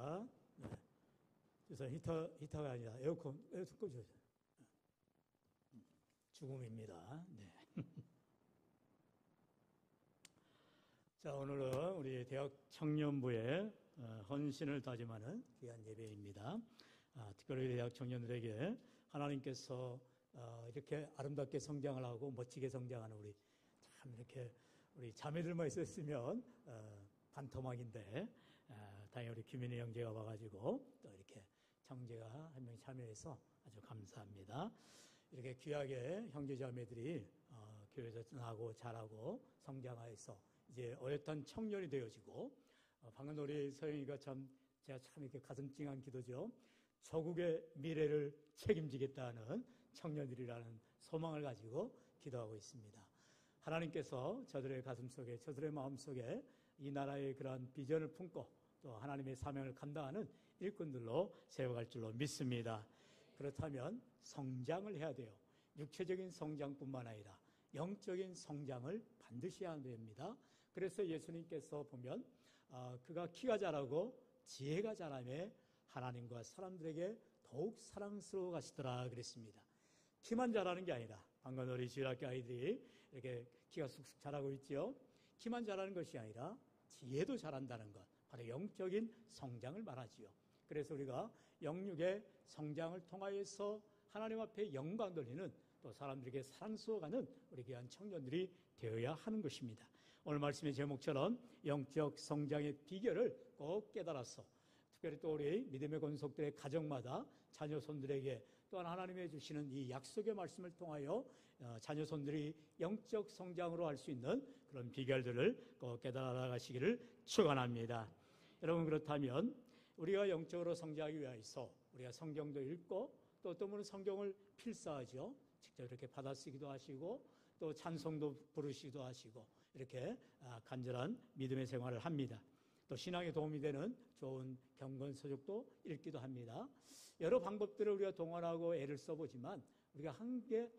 자, 네. 그래서 히터가 아니라 에어컨 꺼줘야죠. 죽음입니다. 네. 자, 오늘은 우리 대학 청년부의 헌신을 다짐하는 귀한 예배입니다. 특별히 대학 청년들에게 하나님께서 이렇게 아름답게 성장을 하고 멋지게 성장하는 우리 참 이렇게 우리 자매들만 있었으면 반토막인데 다행히 우리 김민희 형제가 와가지고 또 이렇게 형제가 한 명 참여해서 아주 감사합니다. 이렇게 귀하게 형제 자매들이 교회에서 나고 자라고 성장하여서 이제 어엿한 청년이 되어지고 방금 우리 서영이가 제가 참 이렇게 가슴 찡한 기도죠. 조국의 미래를 책임지겠다는 청년들이라는 소망을 가지고 기도하고 있습니다. 하나님께서 저들의 가슴 속에, 저들의 마음 속에 이 나라의 그러한 비전을 품고 또 하나님의 사명을 감당하는 일꾼들로 세워갈 줄로 믿습니다. 그렇다면 성장을 해야 돼요. 육체적인 성장뿐만 아니라 영적인 성장을 반드시 해야 됩니다. 그래서 예수님께서 보면 그가 키가 자라고 지혜가 자라며 하나님과 사람들에게 더욱 사랑스러워 가시더라 그랬습니다. 키만 자라는 게 아니라 방금 우리 주일학교 아이들이 이렇게 키가 쑥쑥 자라고 있죠. 키만 자라는 것이 아니라 지혜도 자란다는 것, 바로 영적인 성장을 말하지요. 그래서 우리가 영육의 성장을 통하여서 하나님 앞에 영광 돌리는 또 사람들에게 사랑스러워가는 우리 귀한 청년들이 되어야 하는 것입니다. 오늘 말씀의 제목처럼 영적 성장의 비결을 꼭 깨달아서 특별히 또 우리 믿음의 권속들의 가정마다 자녀손들에게 또한 하나님이 주시는 이 약속의 말씀을 통하여 자녀손들이 영적 성장으로 할 수 있는 그런 비결들을 꼭 깨달아 나가시기를 축원합니다. 여러분, 그렇다면 우리가 영적으로 성장하기 위해서 우리가 성경도 읽고 또 어떤 분은 성경을 필사하죠. 직접 이렇게 받아쓰기도 하시고 또 찬송도 부르시기도 하시고 이렇게 간절한 믿음의 생활을 합니다. 또 신앙에 도움이 되는 좋은 경건서적도 읽기도 합니다. 여러 방법들을 우리가 동원하고 애를 써보지만 우리가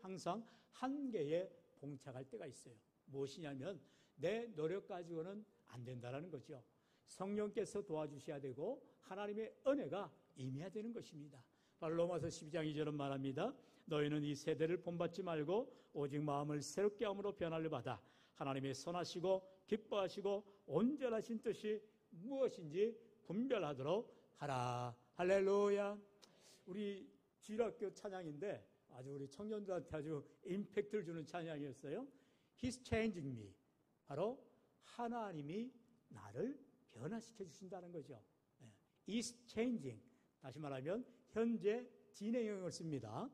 항상 한계에 봉착할 때가 있어요. 무엇이냐면 내 노력 가지고는 안 된다는 거죠. 성령께서 도와주셔야 되고 하나님의 은혜가 임해야 되는 것입니다. 바로 로마서 12장 2절은 말합니다. 너희는 이 세대를 본받지 말고 오직 마음을 새롭게 함으로 변화를 받아 하나님의 선하시고 기뻐하시고 온전하신 뜻이 무엇인지 분별하도록 하라. 할렐루야. 우리 주일학교 찬양인데 아주 우리 청년들한테 아주 임팩트를 주는 찬양이었어요. He's changing me. 바로 하나님이 나를 변화시켜 주신다는 거죠. Is changing. 다시 말하면 현재 진행형을 씁니다.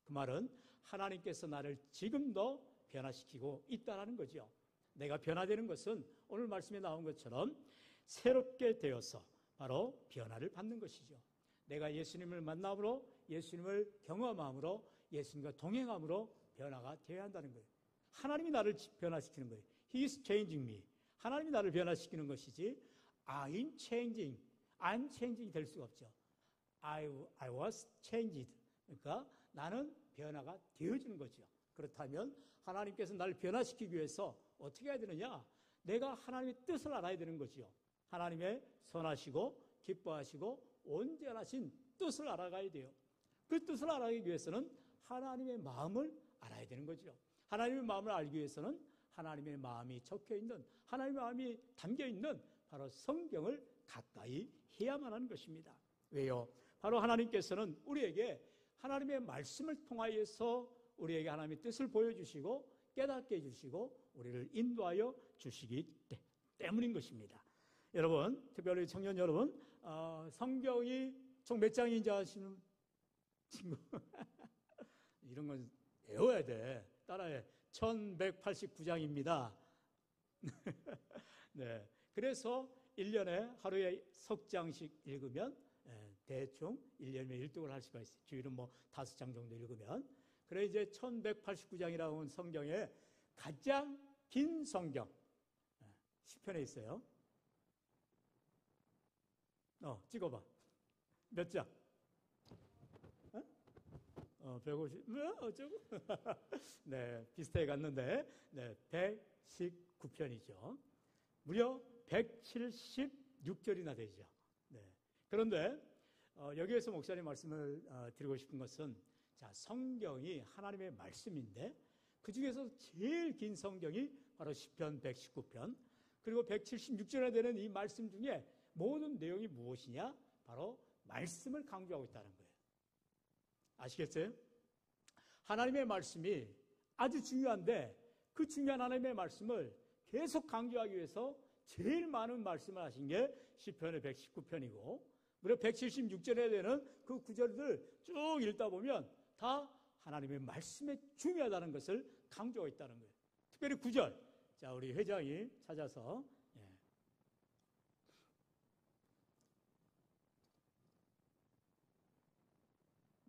그 말은 하나님께서 나를 지금도 변화시키고 있다는 거죠. 내가 변화되는 것은 오늘 말씀에 나온 것처럼 새롭게 되어서 바로 변화를 받는 것이죠. 내가 예수님을 만남으로 예수님을 경험함으로 예수님과 동행함으로 변화가 되어야 한다는 거예요. 하나님이 나를 변화시키는 거예요. He is changing me. 하나님이 나를 변화시키는 것이지 I'm changing 될 수가 없죠. I was changed. 그러니까 나는 변화가 되어지는 거죠. 그렇다면 하나님께서 나를 변화시키기 위해서 어떻게 해야 되느냐? 내가 하나님의 뜻을 알아야 되는 거죠. 하나님의 선하시고 기뻐하시고 온전하신 뜻을 알아가야 돼요. 그 뜻을 알아가기 위해서는 하나님의 마음을 알아야 되는 거죠. 하나님의 마음을 알기 위해서는 하나님의 마음이 적혀있는, 하나님의 마음이 담겨있는 바로 성경을 가까이 해야만 하는 것입니다. 왜요? 바로 하나님께서는 우리에게 하나님의 말씀을 통하여서 우리에게 하나님의 뜻을 보여주시고 깨닫게 해주시고 우리를 인도하여 주시기 때문인 것입니다. 여러분, 특별히 청년 여러분, 성경이 총 몇 장인지 아시는 친구? 이런 건 외워야 돼. 따라해. 1189장입니다. 네. 그래서 1년에 하루에 석 장씩 읽으면 대충 1년에 1등을 할 수가 있어요. 주일은 뭐 5장 정도 읽으면. 그래 이제 1189장이라고 하는 성경에 가장 긴 성경 10편에 있어요. 찍어봐. 몇 장? 150, 어쩌고? 네, 비슷해 갔는데, 네, 119편이죠. 무려 176절이나 되죠. 네. 그런데 여기에서 목사님 말씀을 드리고 싶은 것은, 자, 성경이 하나님의 말씀인데 그 중에서 제일 긴 성경이 바로 시편 119편, 그리고 176절에 되는 이 말씀 중에 모든 내용이 무엇이냐? 바로 말씀을 강조하고 있다는 거예요. 아시겠어요? 하나님의 말씀이 아주 중요한데 그 중요한 하나님의 말씀을 계속 강조하기 위해서 제일 많은 말씀을 하신 게 시편의 119편이고, 그리고 176절에 되는 그 구절들 쭉 읽다 보면 다 하나님의 말씀에 중요하다는 것을 강조하고 있다는 거예요. 특별히 9절. 자, 우리 회장이 찾아서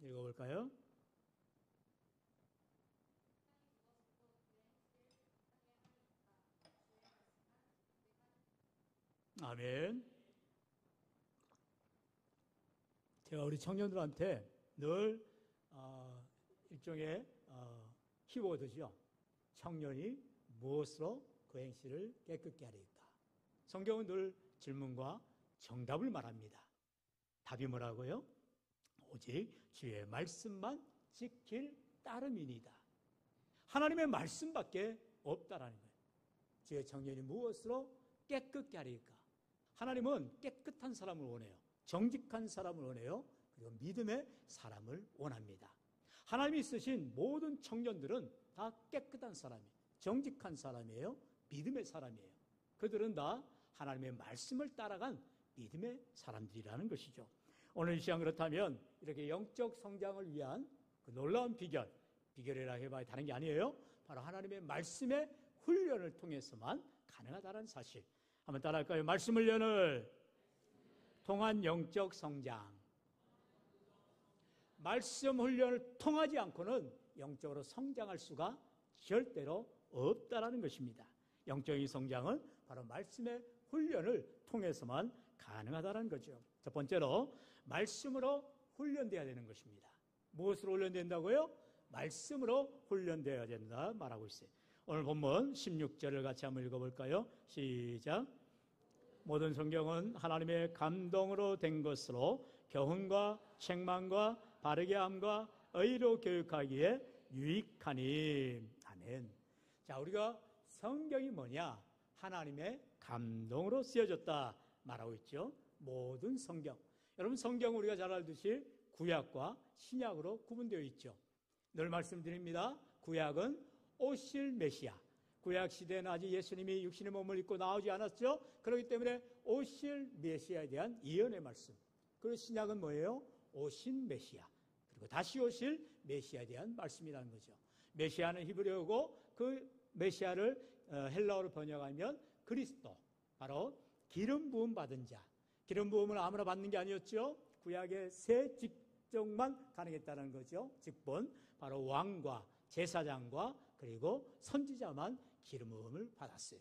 읽어볼까요? 아멘. 제가 우리 청년들한테 늘 일종의 키워드죠. 청년이 무엇으로 그 행실을 깨끗게 하리까? 성경은 늘 질문과 정답을 말합니다. 답이 뭐라고요? 오직 주의 말씀만 지킬 따름이니이다. 하나님의 말씀밖에 없다라는 거예요. 주의 청년이 무엇으로 깨끗게 하리까? 하나님은 깨끗한 사람을 원해요. 정직한 사람을 원해요. 그리고 믿음의 사람을 원합니다. 하나님이 쓰신 모든 청년들은 다 깨끗한 사람이에요. 정직한 사람이에요. 믿음의 사람이에요. 그들은 다 하나님의 말씀을 따라간 믿음의 사람들이라는 것이죠. 오늘 이 시간 그렇다면 이렇게 영적 성장을 위한 그 놀라운 비결이라 해봐야 다른 게 아니에요. 바로 하나님의 말씀의 훈련을 통해서만 가능하다는 사실. 한번 따라할까요? 말씀 훈련을 통한 영적 성장. 말씀 훈련을 통하지 않고는 영적으로 성장할 수가 절대로 없다라는 것입니다. 영적인 성장은 바로 말씀의 훈련을 통해서만 가능하다는 거죠. 첫 번째로 말씀으로 훈련돼야 되는 것입니다. 무엇으로 훈련된다고요? 말씀으로 훈련돼야 된다 말하고 있어요. 오늘 본문 16절을 같이 한번 읽어볼까요? 시작. 모든 성경은 하나님의 감동으로 된 것으로 교훈과 책망과 바르게 함과 의로 교육하기에 유익하니. 아멘. 자, 우리가 성경이 뭐냐? 하나님의 감동으로 쓰여졌다 말하고 있죠. 모든 성경. 여러분, 성경 우리가 잘 알듯이 구약과 신약으로 구분되어 있죠. 늘 말씀드립니다. 구약은 오실 메시아. 구약 시대는 아직 예수님이 육신의 몸을 입고 나오지 않았죠. 그렇기 때문에 오실 메시아에 대한 예언의 말씀. 그리고 신약은 뭐예요? 오신 메시아. 그리고 다시 오실 메시아에 대한 말씀이라는 거죠. 메시아는 히브리어고 그 메시아를 헬라어로 번역하면 그리스도. 바로 기름 부음 받은 자. 기름 부음을 아무나 받는 게 아니었죠. 구약의 세 직종만 가능했다는 거죠. 직분. 바로 왕과 제사장과 그리고 선지자만 기름 부음을 받았어요.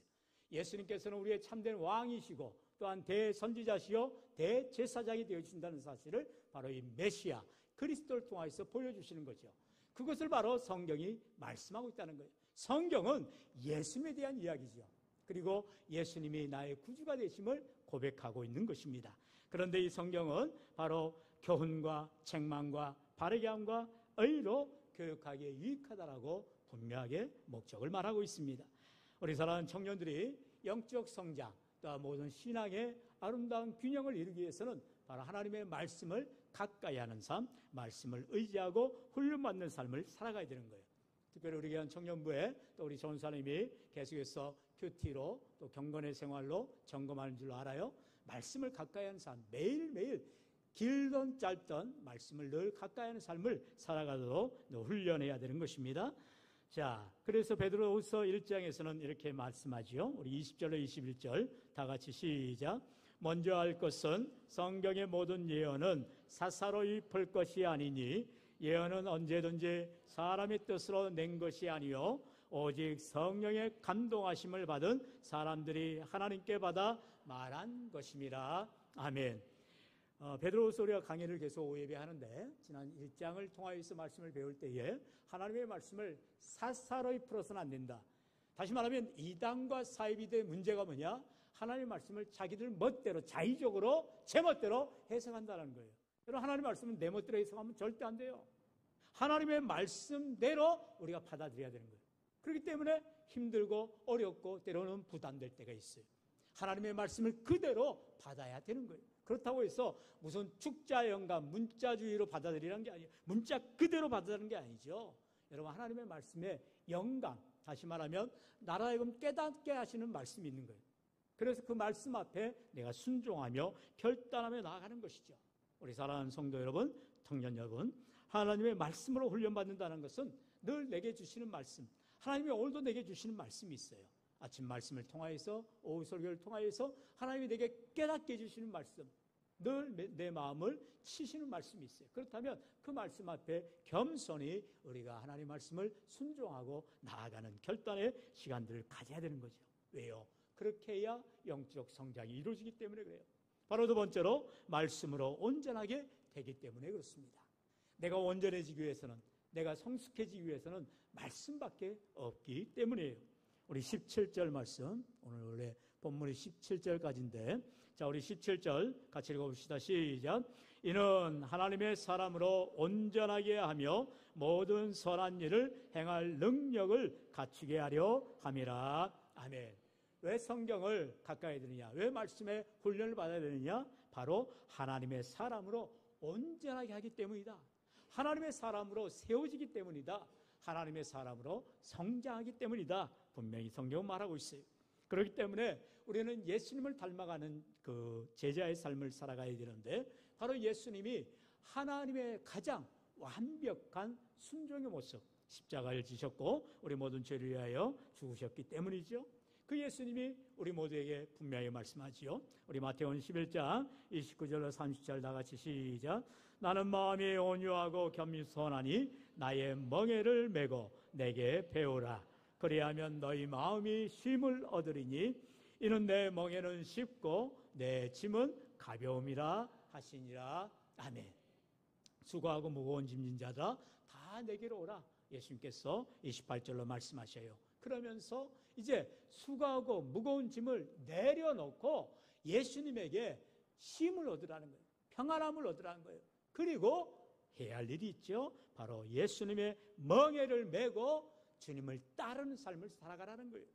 예수님께서는 우리의 참된 왕이시고 또한 대선지자시요 대제사장이 되어주신다는 사실을 바로 이 메시아 그리스도를 통해서 보여주시는 거죠. 그것을 바로 성경이 말씀하고 있다는 거예요. 성경은 예수님에 대한 이야기죠. 그리고 예수님이 나의 구주가 되심을 고백하고 있는 것입니다. 그런데 이 성경은 바로 교훈과 책망과 바르게 함과 의로 교육하기에 유익하다라고 분명하게 목적을 말하고 있습니다. 우리 사랑하는 청년들이 영적 성장, 또 모든 신앙의 아름다운 균형을 이루기 위해서는 바로 하나님의 말씀을 가까이 하는 삶, 말씀을 의지하고 훈련받는 삶을 살아가야 되는 거예요. 특별히 우리 교회 청년부에 또 우리 전사님이 계속해서 큐티로 또 경건의 생활로 점검하는 줄 알아요. 말씀을 가까이 하는 삶, 매일매일 길든 짧든 말씀을 늘 가까이 하는 삶을 살아가도록 훈련해야 되는 것입니다. 자, 그래서 베드로후서 1장에서는 이렇게 말씀하지요. 우리 20절로 21절 다 같이 시작. 먼저 알 것은 성경의 모든 예언은 사사로이 풀 것이 아니니 예언은 언제든지 사람의 뜻으로 낸 것이 아니요 오직 성령의 감동하심을 받은 사람들이 하나님께 받아 말한 것임이라. 아멘. 베드로후서 우리가 강의를 계속 5예배 하는데 지난 1장을 통하여서 말씀을 배울 때에 하나님의 말씀을 사사로이 풀어서는 안 된다. 다시 말하면 이단과 사이비드의 문제가 뭐냐? 하나님의 말씀을 자기들 멋대로 자의적으로 제 멋대로 해석한다는 거예요. 여러분, 하나님의 말씀은 내 멋대로 해석하면 절대 안 돼요. 하나님의 말씀대로 우리가 받아들여야 되는 거예요. 그렇기 때문에 힘들고 어렵고 때로는 부담될 때가 있어요. 하나님의 말씀을 그대로 받아야 되는 거예요. 그렇다고 해서 무슨 축자 영감, 문자주의로 받아들이는 게 아니에요. 문자 그대로 받아들이는 게 아니죠. 여러분, 하나님의 말씀에 영감, 다시 말하면 나라하여금 깨닫게 하시는 말씀이 있는 거예요. 그래서 그 말씀 앞에 내가 순종하며 결단하며 나아가는 것이죠. 우리 사랑하는 성도 여러분, 청년 여러분, 하나님의 말씀으로 훈련받는다는 것은 늘 내게 주시는 말씀, 하나님이 오늘도 내게 주시는 말씀이 있어요. 아침 말씀을 통하여서, 오후 설교를 통하여서 하나님이 내게 깨닫게 해주시는 말씀, 늘 내 마음을 치시는 말씀이 있어요. 그렇다면 그 말씀 앞에 겸손히 우리가 하나님의 말씀을 순종하고 나아가는 결단의 시간들을 가져야 되는 거죠. 왜요? 그렇게 해야 영적 성장이 이루어지기 때문에 그래요. 바로 두 번째로 말씀으로 온전하게 되기 때문에 그렇습니다. 내가 온전해지기 위해서는, 내가 성숙해지기 위해서는 말씀밖에 없기 때문이에요. 우리 17절 말씀, 오늘 원래 본문이 17절까지인데, 자, 우리 17절 같이 읽어봅시다. 시작. 이는 하나님의 사람으로 온전하게 하며 모든 선한 일을 행할 능력을 갖추게 하려 함이라. 아멘. 왜 성경을 가까이 드느냐? 왜 말씀에 훈련을 받아야 되느냐? 바로 하나님의 사람으로 온전하게 하기 때문이다. 하나님의 사람으로 세워지기 때문이다. 하나님의 사람으로 성장하기 때문이다. 분명히 성경은 말하고 있어요. 그렇기 때문에 우리는 예수님을 닮아가는 그 제자의 삶을 살아가야 되는데, 바로 예수님이 하나님의 가장 완벽한 순종의 모습, 십자가를 지셨고 우리 모든 죄를 위하여 죽으셨기 때문이죠. 그 예수님이 우리 모두에게 분명히 말씀하지요. 우리 마태복음 11장 29절로 30절 다 같이 시작. 나는 마음이 온유하고 겸손하니 나의 멍에를 메고 내게 배우라. 그리하면 너희 마음이 쉼을 얻으리니 이는 내 멍에는 쉽고 내 짐은 가벼움이라 하시니라. 아멘. 수고하고 무거운 짐진 자들아 다 내게로 오라. 예수님께서 28절로 말씀하셔요. 그러면서 이제 수고하고 무거운 짐을 내려놓고 예수님에게 쉼을 얻으라는 거예요. 평안함을 얻으라는 거예요. 그리고 해야 할 일이 있죠. 바로 예수님의 멍에를 메고 주님을 따르는 삶을 살아가라는 거예요.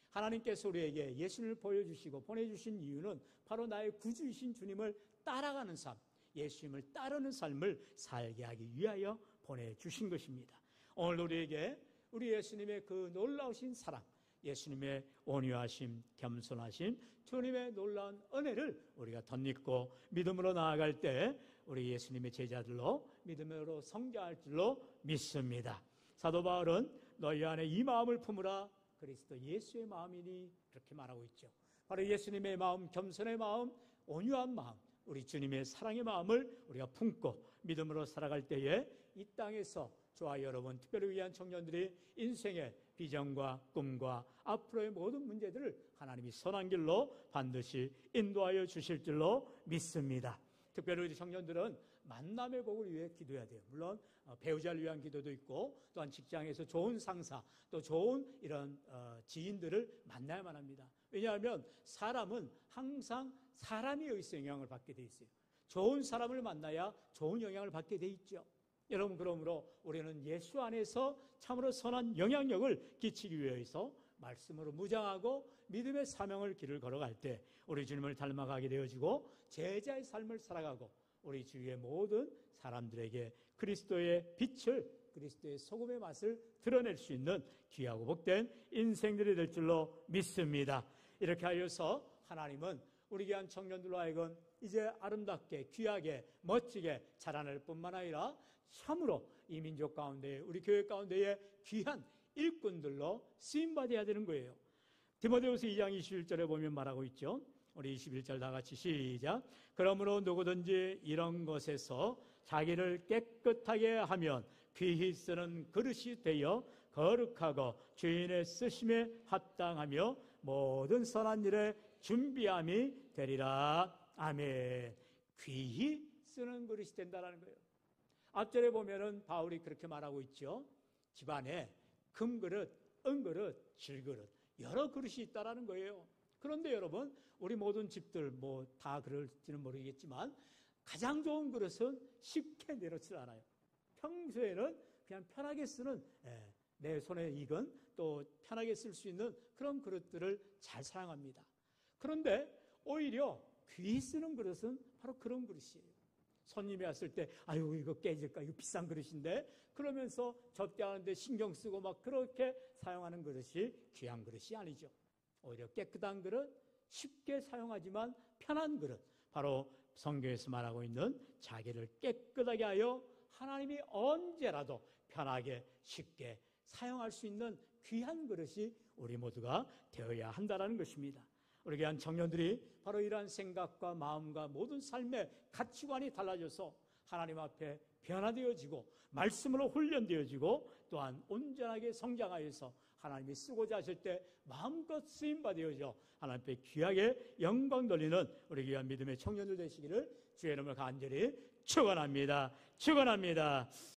하나님께서 우리에게 예수님을 보여주시고 보내주신 이유는 바로 나의 구주이신 주님을 따라가는 삶, 예수님을 따르는 삶을 살게 하기 위하여 보내주신 것입니다. 오늘 우리에게 우리 예수님의 그 놀라우신 사랑, 예수님의 온유하심, 겸손하심, 주님의 놀라운 은혜를 우리가 덧입고 믿음으로 나아갈 때 우리 예수님의 제자들로 믿음으로 성장할 줄로 믿습니다. 사도 바울은 너희 안에 이 마음을 품으라. 그리스도 예수의 마음이니 그렇게 말하고 있죠. 바로 예수님의 마음, 겸손의 마음, 온유한 마음, 우리 주님의 사랑의 마음을 우리가 품고 믿음으로 살아갈 때에 이 땅에서 저와 여러분, 특별히 위한 청년들이 인생의 비전과 꿈과 앞으로의 모든 문제들을 하나님이 선한 길로 반드시 인도하여 주실 줄로 믿습니다. 특별히 우리 청년들은 만남의 복을 위해 기도해야 돼요. 물론 배우자를 위한 기도도 있고, 또한 직장에서 좋은 상사, 또 좋은 이런 지인들을 만나야만 합니다. 왜냐하면 사람은 항상 사람에 의해서 영향을 받게 돼 있어요. 좋은 사람을 만나야 좋은 영향을 받게 돼 있죠. 여러분, 그러므로 우리는 예수 안에서 참으로 선한 영향력을 끼치기 위해서 말씀으로 무장하고 믿음의 사명을 길을 걸어갈 때 우리 주님을 닮아가게 되어지고 제자의 삶을 살아가고 우리 주위의 모든 사람들에게 그리스도의 빛을, 그리스도의 소금의 맛을 드러낼 수 있는 귀하고 복된 인생들이 될 줄로 믿습니다. 이렇게 하여서 하나님은 우리 귀한 청년들로 하여금 이제 아름답게, 귀하게, 멋지게 자라날 뿐만 아니라 참으로 이 민족 가운데, 우리 교회 가운데에 귀한 일꾼들로 쓰임받아야 되는 거예요. 디모데후서 2장 21절에 보면 말하고 있죠. 우리 21절 다 같이 시작. 그러므로 누구든지 이런 것에서 자기를 깨끗하게 하면 귀히 쓰는 그릇이 되어 거룩하고 주인의 쓰심에 합당하며 모든 선한 일에 준비함이 되리라. 아멘. 귀히 쓰는 그릇이 된다는 거예요. 앞절에 보면은 바울이 그렇게 말하고 있죠. 집안에 금그릇, 은그릇, 질그릇, 여러 그릇이 있다라는 거예요. 그런데 여러분, 우리 모든 집들 뭐 다 그럴지는 모르겠지만 가장 좋은 그릇은 쉽게 내놓지 않아요. 평소에는 그냥 편하게 쓰는, 내 손에 익은 또 편하게 쓸 수 있는 그런 그릇들을 잘 사용합니다. 그런데 오히려 귀히 쓰는 그릇은 바로 그런 그릇이에요. 손님이 왔을 때 아유 이거 깨질까, 이거 비싼 그릇인데, 그러면서 접대하는데 신경 쓰고 막 그렇게 사용하는 그릇이 귀한 그릇이 아니죠. 오히려 깨끗한 그릇, 쉽게 사용하지만 편한 그릇, 바로 성경에서 말하고 있는 자기를 깨끗하게 하여 하나님이 언제라도 편하게 쉽게 사용할 수 있는 귀한 그릇이 우리 모두가 되어야 한다는 것입니다. 우리 귀한 청년들이 바로 이러한 생각과 마음과 모든 삶의 가치관이 달라져서 하나님 앞에 변화되어지고 말씀으로 훈련되어지고 또한 온전하게 성장하여서 하나님이 쓰고자 하실 때 마음껏 쓰임받아져 하나님 앞에 귀하게 영광 돌리는 우리 귀한 믿음의 청년들 되시기를 주의 이름으로 간절히 축원합니다. 축원합니다.